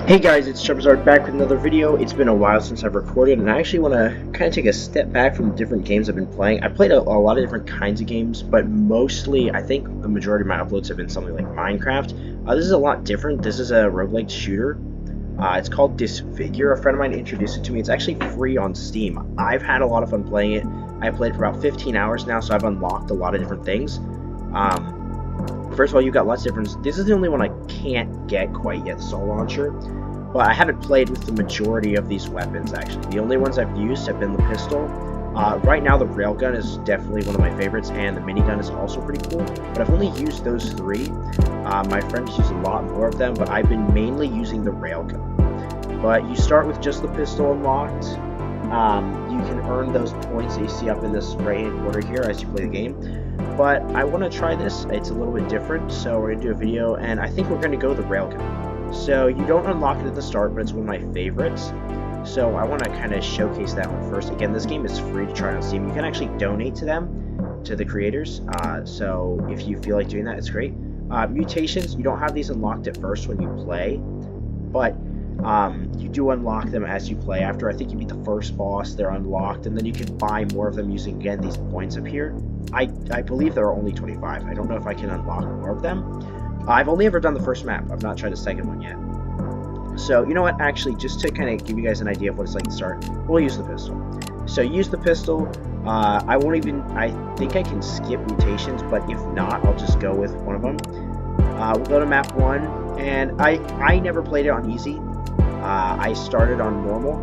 Hey guys, it's Chubrizard back with another video. It's been a while since I've recorded, and I actually want to kind of take a step back from the different games I've been playing. I played a lot of different kinds of games, but mostly, I think the majority of my uploads have been something like Minecraft. This is a lot different. This is a roguelike shooter. It's called Disfigure. A friend of mine introduced it to me. It's actually free on Steam. I've had a lot of fun playing it. I've played for about 15 hours now, so I've unlocked a lot of different things. First of all, you've got lots of different... This is the only one I can't get quite yet, Soul Launcher. But I haven't played with the majority of these weapons, actually. The only ones I've used have been the pistol. Right now, the railgun is definitely one of my favorites, and the minigun is also pretty cool. But I've only used those three. My friends use a lot more of them, but I've been mainly using the railgun. But you start with just the pistol unlocked. You can earn those points that you see up in this right-hand corner here as you play the game. But I want to try this. It's a little bit different, so we're going to do a video, and I think we're going to go the railgun. So you don't unlock it at the start, but it's one of my favorites. So I want to kind of showcase that one first. Again, this game is free to try on Steam. You can actually donate to them, to the creators. So if you feel like doing that, it's great. Mutations, you don't have these unlocked at first when you play, but you do unlock them as you play. After I think you beat the first boss, they're unlocked, and then you can buy more of them using, again, these points up here. I believe there are only 25. I don't know if I can unlock more of them. I've only ever done the first map. I've not tried the second one yet. So, you know what? Actually, just to kind of give you guys an idea of what it's like to start, we'll use the pistol. So, use the pistol. I think I can skip mutations, but if not, I'll just go with one of them. We'll go to map 1, and I never played it on easy. I started on normal.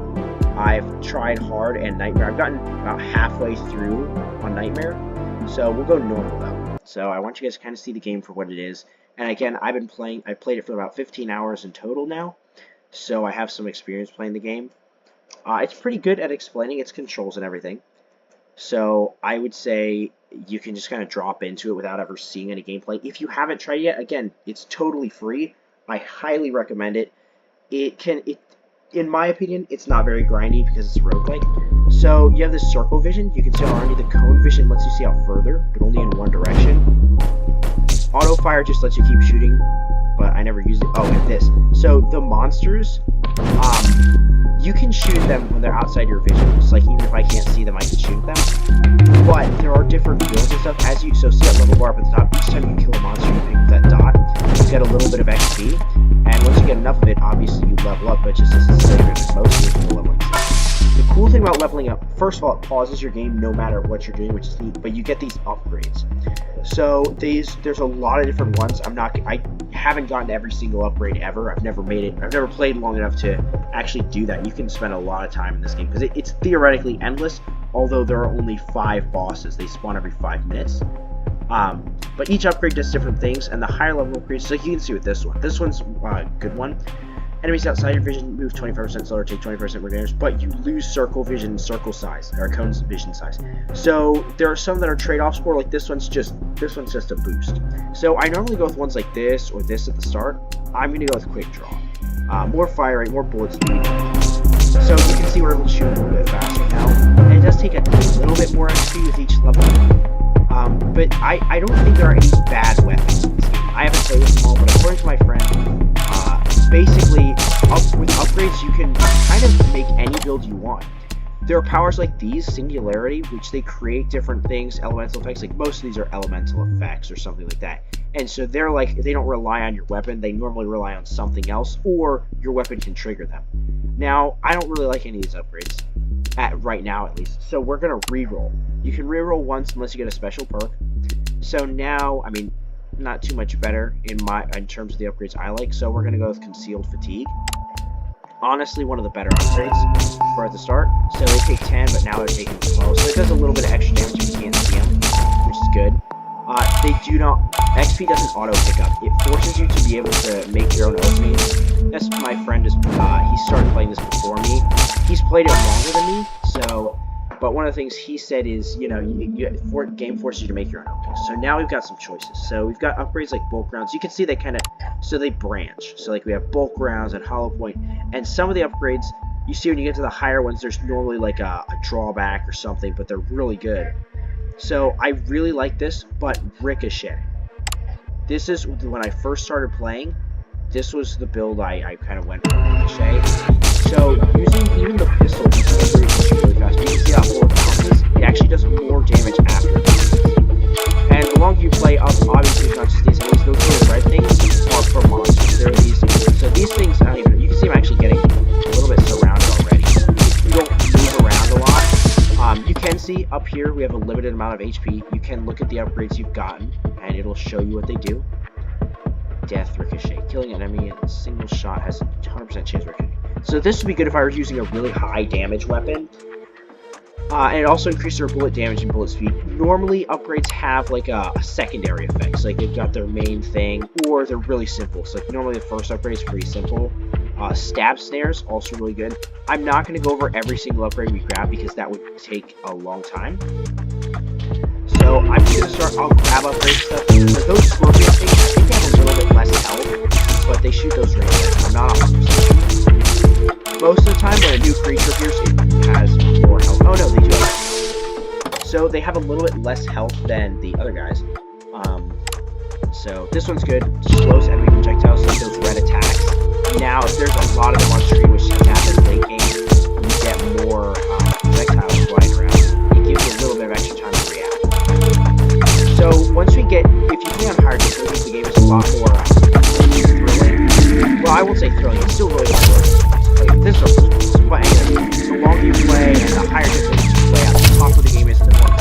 I've tried hard and nightmare. I've gotten about halfway through on nightmare. So, we'll go normal, though. So, I want you guys to kind of see the game for what it is. And again, I played it for about 15 hours in total now, so I have some experience playing the game. It's pretty good at explaining its controls and everything, so I would say you can just kind of drop into it without ever seeing any gameplay. If you haven't tried it yet, again, it's totally free. I highly recommend it. In my opinion, it's not very grindy because it's a roguelike. So you have this circle vision. You can see already the cone vision lets you see out further, but only in one direction. Auto fire just lets you keep shooting, but I never use it. Oh, and this. So the monsters, you can shoot them when they're outside your vision. It's like even if I can't see them, I can shoot them. But there are different builds and stuff. So see that level bar up at the top. Each time you kill a monster, you pick that dot. You get a little bit of XP, and once you get enough of it, obviously you level up. But just as standard as most of the leveling. The cool thing about leveling up, first of all, it pauses your game no matter what you're doing, which is neat, but you get these upgrades. So there's a lot of different ones. I haven't gotten every single upgrade ever. I've never played long enough to actually do that. You can spend a lot of time in this game because it's theoretically endless, although there are only 5 bosses. They spawn every 5 minutes. But each upgrade does different things, and the higher level upgrades, like you can see with this one. This one's a good one. Enemies outside your vision move 25% slower, take 20% more damage, but you lose circle vision, circle size, or cone's vision size. So there are some that are trade-offs for, like this one's just a boost. So I normally go with ones like this or this at the start. I'm going to go with quick draw. More fire rate, more bullets. So you can see we're able to shoot a little bit faster now. And it does take a little bit more XP with each level. But I don't think there are any bad weapons in this game. I haven't played with them all, but according to my friend, basically, with upgrades, you can kind of make any build you want. There are powers like these, Singularity, which they create different things, elemental effects. Like most of these are elemental effects or something like that. And so they don't rely on your weapon. They normally rely on something else, or your weapon can trigger them. Now, I don't really like any of these upgrades, right now at least. So we're going to reroll. You can reroll once unless you get a special perk. So now, I mean, not too much better in terms of the upgrades I like, so we're gonna go with Concealed Fatigue. Honestly, one of the better upgrades for at the start. So they take 10, but now they're taking 12, so it does a little bit of extra damage if you can't see them, which is good. XP doesn't auto pick up. It forces you to be able to make your own openings. That's my friend he started playing this before me. He's played it longer than me, so. But one of the things he said is, you know, game forces you to make your own openings. So now we've got some choices. So we've got upgrades like bulk rounds. You can see they they branch. So like we have bulk rounds and hollow point. And some of the upgrades, you see when you get to the higher ones, there's normally like a drawback or something, but they're really good. So I really like this, but Ricochet. This is when I first started playing. this was the build I kind of went for Ricochet. So using even the pistol, you can get really fast. You can see how bullet bounces. It actually does more damage after it bounces. And the longer you play up, obviously it's not just these enemies. Those little red things are for monsters. There are these. So these things, I don't even know. You can see I'm actually getting a little bit surrounded already. You don't move around a lot. You can see up here we have a limited amount of HP. You can look at the upgrades you've gotten, and it'll show you what they do. Death Ricochet. Killing an enemy in a single shot has a 100% chance of ricochet. So this would be good if I was using a really high damage weapon. And it also increases their bullet damage and bullet speed. Normally, upgrades have like a secondary effects. Like they've got their main thing, or they're really simple. So like normally the first upgrade is pretty simple. Stab snares, also really good. I'm not going to go over every single upgrade we grab because that would take a long time. So I'm just going to start, I'll grab upgrade stuff. For those scorpion things, I think they have a little bit less health, but they shoot those ranges. I'm not 100%. Most of the time when a new creature appears, it has more health. Oh no, they do have. So they have a little bit less health than the other guys. So this one's good. Slows enemy projectiles, like those red attacks. Now, if there's a lot of them on screen, which happens late game, you get more projectiles flying around. It gives you a little bit of extra time to react. So once we get, if you play on hard difficulty, the game is a lot more thrilling. Well, I won't say thrilling. It's still really hard. Like this one, but anyway, the longer you play and the higher difficulty you play, at the tougher the game is, and the more.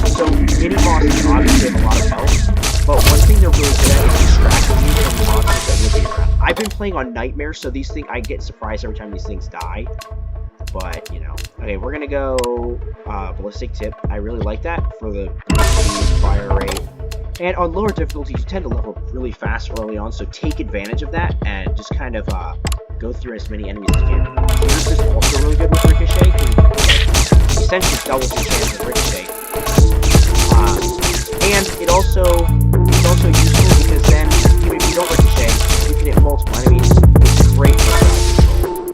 So mini bosses obviously have a lot of health, but one thing they're really good at is distracting you from the monsters that will be around. I've been playing on nightmares, so these things I get surprised every time these things die. But you know, okay, we're gonna go ballistic tip. I really like that for the fire rate. And on lower difficulties, you tend to level up really fast early on, so take advantage of that and just kind of go through as many enemies as you can. This is also really good with Ricochet, because it essentially doubles your chance of Ricochet. And it's also useful because then, even if you don't Ricochet, you can hit multiple enemies, which is great for crowd control.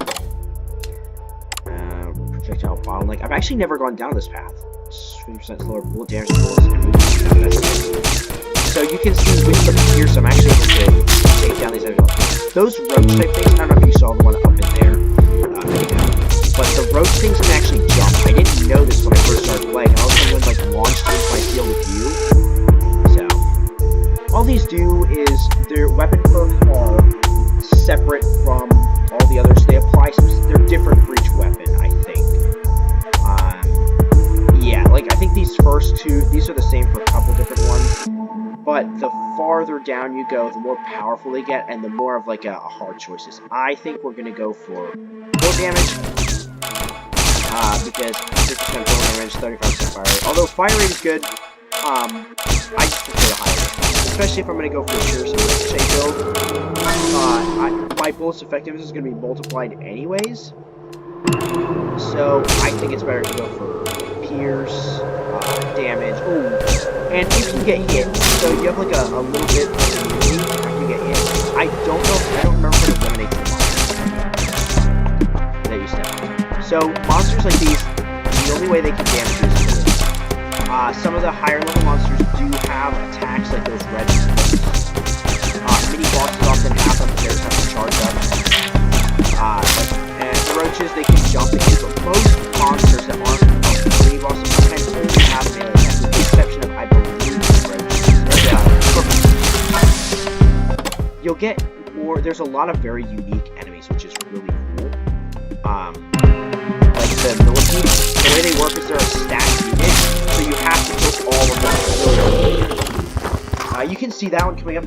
Projectile bottleneck. I've actually never gone down this path. 20% slower bullet damage to bullets. So you can see with the pierce, I'm actually able to take down these enemies. Those roach type things, I don't know if you saw the one up in there, but the roach things can actually jump. I didn't know this when I first started playing. I also went like launched into my field of view. So all these do is their weapon perks are separate from all the others. They apply some, they're different for each weapon, I think. Yeah, like I think these first two, these are the same for a couple different ones. But the farther down you go, the more powerful they get, and the more of like a hard choices. I think we're gonna go for full damage, because 50% full damage, 35% fire rate. Although fire rate is good, I just prefer the higher rate, especially if I'm gonna go for a pierce and ricochet build. My bullets effectiveness is gonna be multiplied anyways, so I think it's better to go for pierce, damage. Ooh. And if you get hit, so you have like a little bit of immunity after you get hit. I don't remember how to eliminate the monsters that you step. So monsters like these, the only way they can damage you is killing. Some of the higher level monsters do have attacks like those red spikes. Mini bosses often have them, but they just have to charge up. And the roaches, they can jump and hit, but most monsters that aren't mini bosses can only have melee attacks, with the exception of, I believe, the roaches. You'll get more, there's a lot of very unique enemies, which is really cool. Like the millipedes, the way they work is they're a stacked unit, so you have to kill all of them. You can see that one coming up,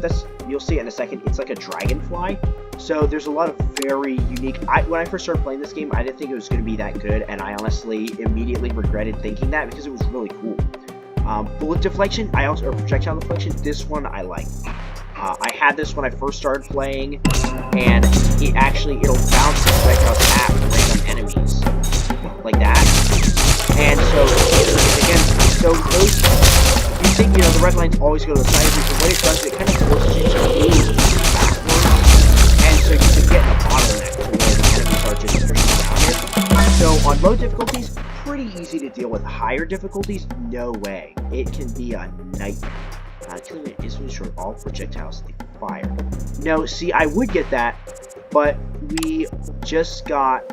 you'll see it in a second, it's like a dragonfly. So there's a lot of very unique, when I first started playing this game, I didn't think it was going to be that good, and I honestly immediately regretted thinking that because it was really cool. Bullet deflection, or projectile deflection, this one I like. I had this when I first started playing, and it'll bounce the projectiles at random enemies, like that. And so, again, so those, you think, the red lines always go to the side of you, but what it does, it kind of forces you to move backwards, and so you can get in a bottleneck to where the enemies are just pushing down it. So on low difficulties, pretty easy to deal with. Higher difficulties, no way. It can be a nightmare. Killing it is really short. All projectiles they fire No, see, I would get that, but we just got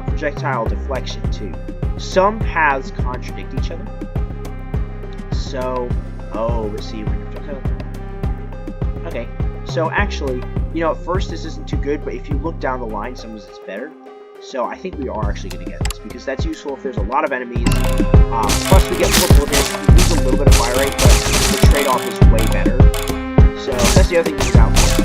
projectile deflection too. Some paths contradict each other. So, let's see. Okay, so actually, you know, at first this isn't too good, but if you look down the line, some of it's better. So I think we are actually going to get this, because that's useful if there's a lot of enemies. Plus we get more bullets, we lose a little bit of fire rate, but the trade-off is way better. So that's the other thing to look out for.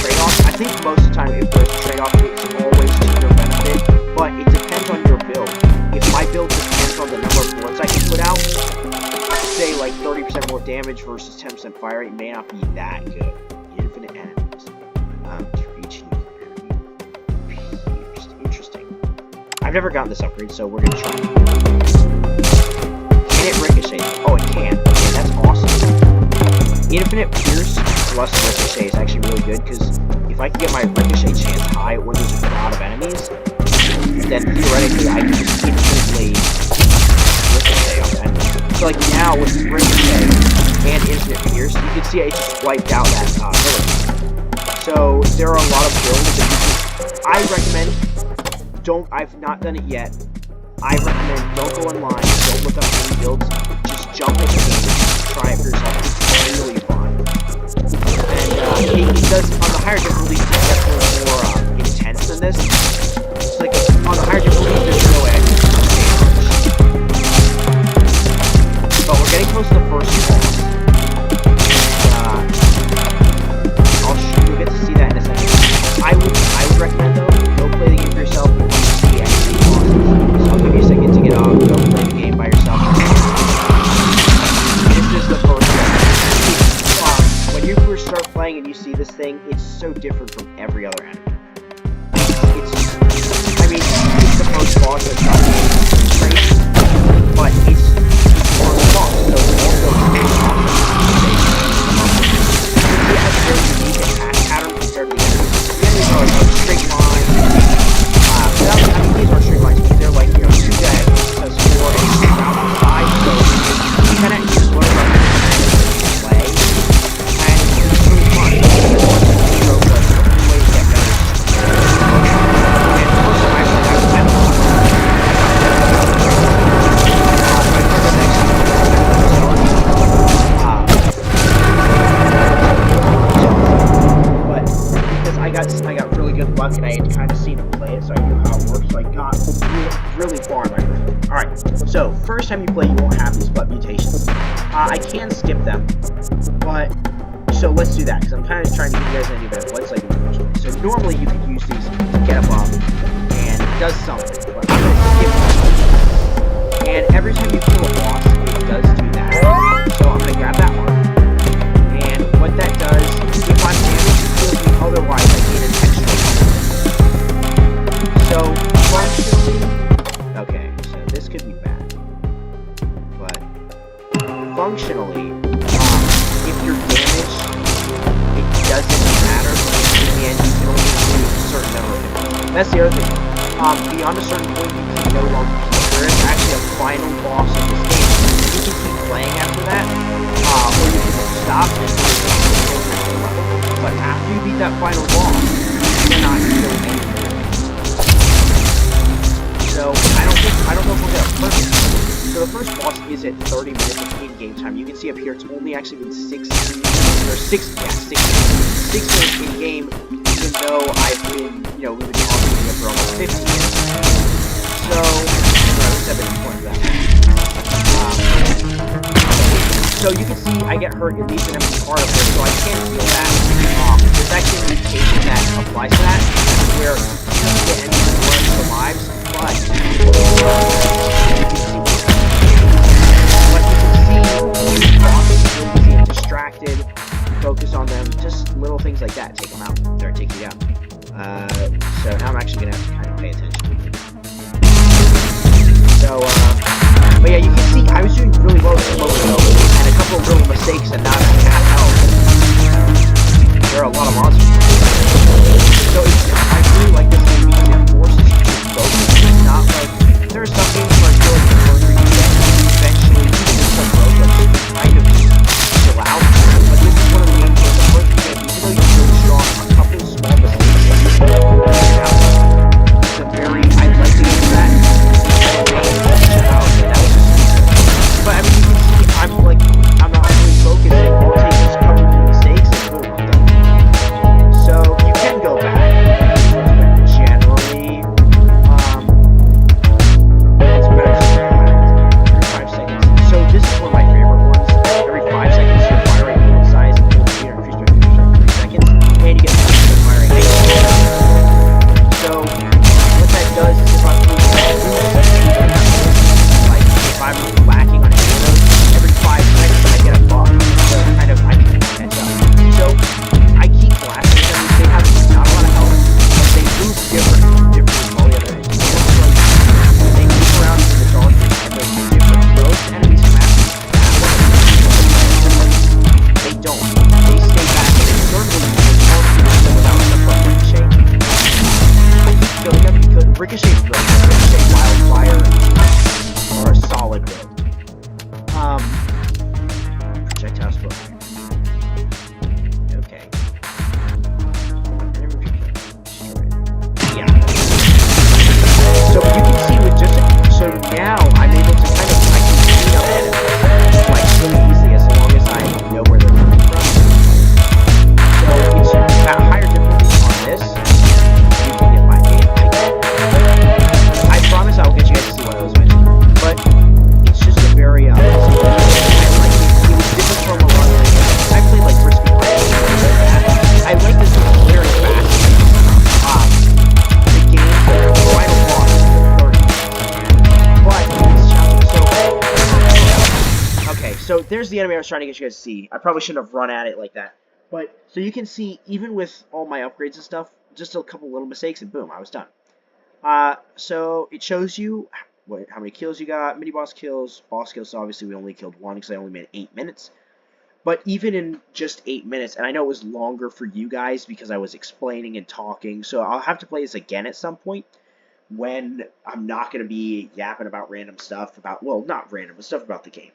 Trade-off, I think most of the time if there's a trade-off, it's always to your benefit, but it depends on your build. If my build depends on the number of bullets I can put out, say like 30% more damage versus 10% fire rate may not be that good. Infinite enemies. To reach new enemy. Interesting. I've never gotten this upgrade, so we're gonna try it. Can it ricochet? Oh, it can. Okay, that's awesome. Infinite Pierce plus Ricochet is actually really good, because if I can get my Ricochet chance high when there's a lot of enemies, then theoretically I can just infinitely Ricochet on enemies. So like now with Ricochet and Infinite Pierce, you can see I just wiped out that village. So there are a lot of builds that you can, I recommend, I've not done it yet, I recommend don't go online, don't look up any builds, just jump into the game, try it for yourself, it's really fun. And it does, on the higher difficulties, it's definitely more intense than this. It's like, on the higher difficulties, there's no way I can damage. But we're getting close to the first boss. You'll get to see that in a second. I would recommend, though, go play the game for yourself if you see any of these bosses. So I'll give you a second to get off, go play the game by yourself. This is the first one. When you first start playing and you see this thing, it's so different from every other enemy. It's the first boss that's not great, but it's the first boss, so it's also it has a very unique attack pattern compared to the enemies. The enemies are like straight lines. These are straight lines, but they're like, you know, 2 dead, because 4 and 6 out on 5, so you kind of just learn how to play, and it's really fun. Once you zero, the only way to get better is just and also, actually, I got really good luck, and I had kind of seen him play it, so I knew how it worked, so I got really far in my career. Alright, so first time you play, you won't have these butt mutations. I can skip them, but so let's do that, because I'm kind of trying to give you guys an idea of what's like in the first one. So normally you could use these to get above, and it does something, but I'm going to skip them. And every time you kill a boss, it does do that. So I'm going to grab that one, and what that does, if I'm damaged, it kills me, otherwise I gain an extra. So, functionally, okay, so this could be bad, but functionally, if you're damaged, it doesn't matter, and you can only do a certain number of things. That's the other thing. Beyond a certain point, you can no longer keep. There is actually a final boss of this game. You can keep playing after that, or you can stop and but after you beat that final boss, you cannot kill anything. So I don't know if we'll get a perfect. So the first boss is at 30 minutes of in-game time. You can see up here it's only actually been 6 minutes in game, even though I've been, you know, we've been talking here for almost 50 minutes. So I've been important to that. So you can see I get hurt, it leaves an empty card up there, so I can't heal that. There's actually a mutation that applies to that, where you get enemies and learn the lives, but you can see distracted, focus on them, just little things like that, take them out, or take you down. So now I'm actually going to have to kind of pay attention to it. So, but yeah, you can see I was doing really well with the moment though, and a couple of little mistakes and not at half health. There are a lot of monsters. So I really like this game because it forces you to focus. It's not like, there are some games where I feel like the further you get, eventually you get so broke, like you kind of chill out. the enemy I was trying to get you guys to see. I probably shouldn't have run at it like that. But, so you can see, even with all my upgrades and stuff, just a couple little mistakes, and boom, I was done. So it shows you how many kills you got, mini-boss kills, boss kills, so obviously we only killed one because I only made 8 minutes. But even in just 8 minutes, and I know it was longer for you guys because I was explaining and talking, so I'll have to play this again at some point when I'm not going to be yapping about random stuff about, well, not random, but stuff about the game.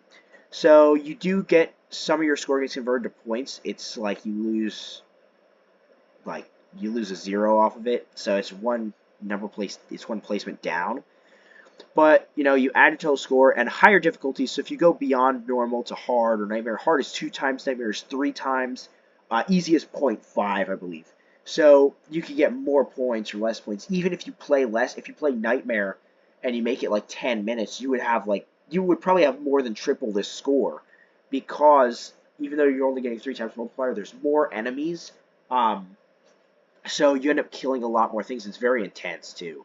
So you do get, some of your score gets converted to points. It's like you lose a 0 off of it, so it's one placement down. But, you know, you add your total score and higher difficulties, so if you go beyond normal to hard or nightmare, hard is 2 times, nightmare is 3 times, easy is 0.5, I believe. So you can get more points or less points, even if you play less. If you play nightmare and you make it like 10 minutes, you would probably have more than triple this score, because even though you're only getting 3 times multiplier, there's more enemies, so you end up killing a lot more things. It's very intense too.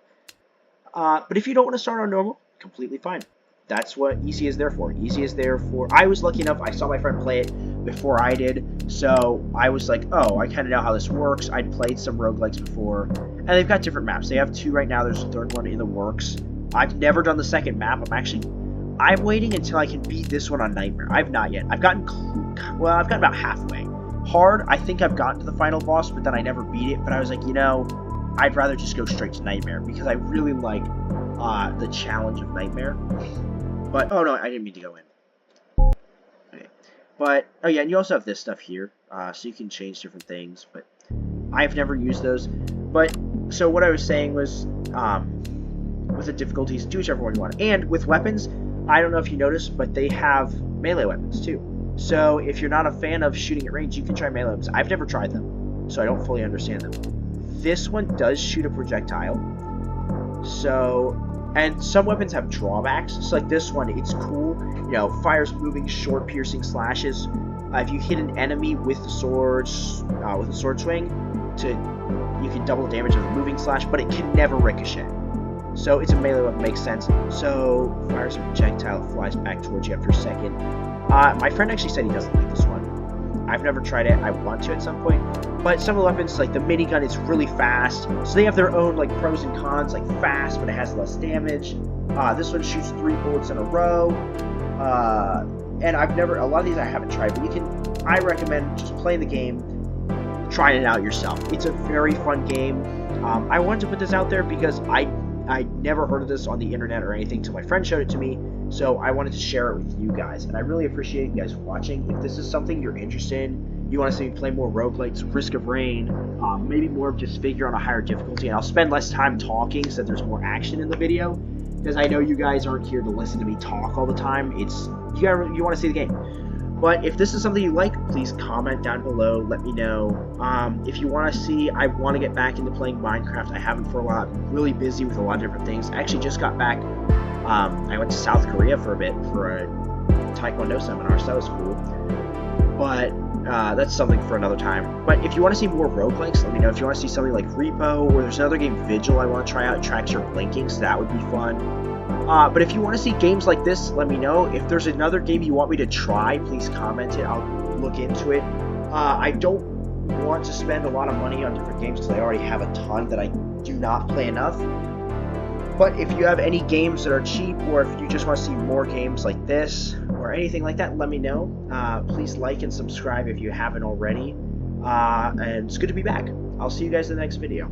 But if you don't want to start on normal, completely fine. That's what easy is there for. Easy is there for... I was lucky enough, I saw my friend play it before I did, so I was like, oh, I kind of know how this works. I'd played some roguelikes before, and they've got different maps. They have 2 right now. There's a 3rd one in the works. I've never done the 2nd map. I'm waiting until I can beat this one on Nightmare. I've not yet. I've gotten about halfway. Hard, I think I've gotten to the final boss, but then I never beat it. But I was like, you know, I'd rather just go straight to Nightmare, because I really like the challenge of Nightmare. But, oh no, I didn't mean to go in. Okay. But, oh yeah, and you also have this stuff here, so you can change different things, but I've never used those. But, so what I was saying was, with the difficulties, do whichever one you want. And with weapons, I don't know if you noticed, but they have melee weapons too. So if you're not a fan of shooting at range, you can try melee weapons. I've never tried them, so I don't fully understand them. This one does shoot a projectile. So, and some weapons have drawbacks. So like this one, it's cool. You know, fires moving, short, piercing slashes. If you hit an enemy with the sword swing, you can double the damage of the moving slash, but it can never ricochet. So it's a melee weapon, makes sense. So fires a projectile, flies back towards you after a second. My friend actually said he doesn't like this one. I've never tried it. I want to at some point. But some of the weapons, like the minigun, is really fast. So they have their own like pros and cons, like fast, but it has less damage. This one shoots 3 bullets in a row. And a lot of these I haven't tried, but I recommend just playing the game, trying it out yourself. It's a very fun game. I wanted to put this out there because I never heard of this on the internet or anything until my friend showed it to me. So I wanted to share it with you guys, and I really appreciate you guys watching. If this is something you're interested in, you want to see me play more roguelikes, Risk of Rain, maybe more of Disfigure on a higher difficulty, and I'll spend less time talking so that there's more action in the video, because I know you guys aren't here to listen to me talk all the time. You want to see the game. But if this is something you like, please comment down below. Let me know. If you want to see, I want to get back into playing Minecraft. I haven't for a while. I'm really busy with a lot of different things. I actually just got back. I went to South Korea for a bit for a Taekwondo seminar, so that was cool. But that's something for another time. But if you want to see more roguelikes, let me know. If you want to see something like Repo, or there's another game, Vigil, I want to try out. It tracks your blinking, so that would be fun. But if you want to see games like this, let me know. If there's another game you want me to try, please comment it. I'll look into it. I don't want to spend a lot of money on different games because I already have a ton that I do not play enough. But if you have any games that are cheap, or if you just want to see more games like this or anything like that, let me know. Please like and subscribe if you haven't already. And it's good to be back. I'll see you guys in the next video.